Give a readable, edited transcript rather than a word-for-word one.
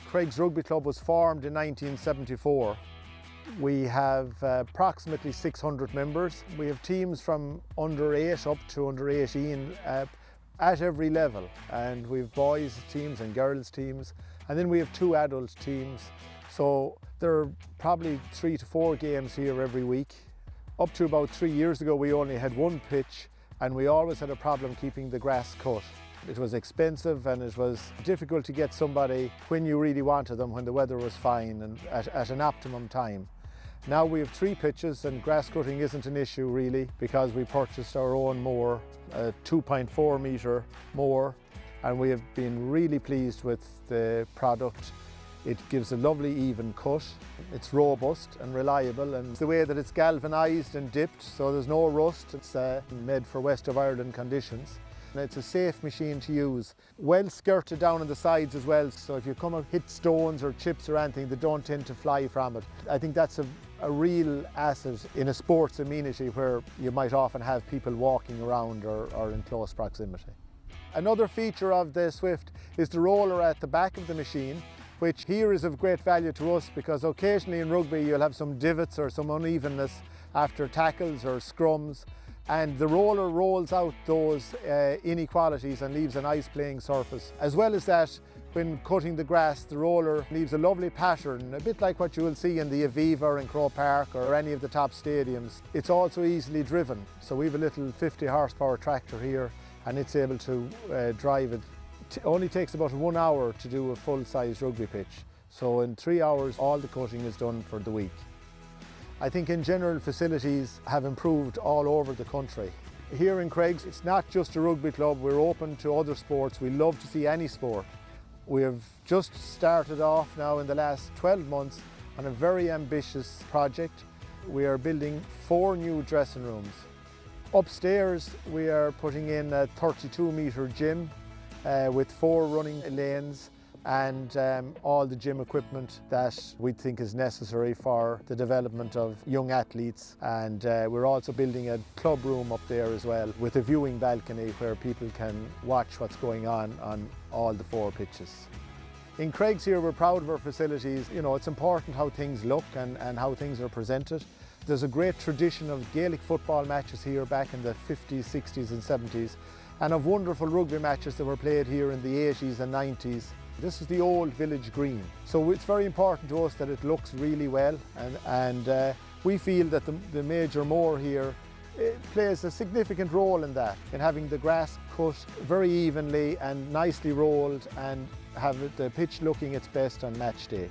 Creggs Rugby Club was formed in 1974. We have approximately 600 members. We have teams from under 8 up to under 18 at every level, and we have boys teams and girls teams, and then we have 2 adult teams. So there are probably 3 to 4 games here every week. Up to about 3 years ago we only had 1 pitch, and we always had a problem keeping the grass cut. It was expensive and it was difficult to get somebody when you really wanted them, when the weather was fine and at an optimum time. Now we have 3 pitches and grass cutting isn't an issue really, because we purchased our own mower, a 2.4 metre mower, and we have been really pleased with the product. It gives a lovely even cut. It's robust and reliable, and the way that it's galvanised and dipped, so there's no rust. It's made for West of Ireland conditions. And it's a safe machine to use. Well skirted down on the sides as well, so if you come and hit stones or chips or anything, they don't tend to fly from it. I think that's a real asset in a sports amenity where you might often have people walking around or in close proximity. Another feature of the Swift is the roller at the back of the machine, which here is of great value to us because occasionally in rugby you'll have some divots or some unevenness after tackles or scrums, and the roller rolls out those inequalities and leaves a nice playing surface. As well as that, when cutting the grass, the roller leaves a lovely pattern, a bit like what you will see in the Aviva or in Croke Park or any of the top stadiums. It's also easily driven, so we have a little 50 horsepower tractor here and it's able to drive it. It only takes about 1 hour to do a full-size rugby pitch, so in 3 hours all the cutting is done for the week. I think in general facilities have improved all over the country. Here in Creggs, it's not just a rugby club, we're open to other sports. We love to see any sport. We have just started off now in the last 12 months on a very ambitious project. We are building 4 new dressing rooms. Upstairs we are putting in a 32-metre gym with 4 running lanes and all the gym equipment that we think is necessary for the development of young athletes. And we're also building a club room up there as well, with a viewing balcony where people can watch what's going on all the 4 pitches. In Creggs here, we're proud of our facilities. You know, it's important how things look and how things are presented. There's a great tradition of Gaelic football matches here back in the 50s, 60s and 70s, and of wonderful rugby matches that were played here in the 80s and 90s. This is the old village green, so it's very important to us that it looks really well, and we feel that the major moor here plays a significant role in that, in having the grass cut very evenly and nicely rolled and have the pitch looking its best on match day.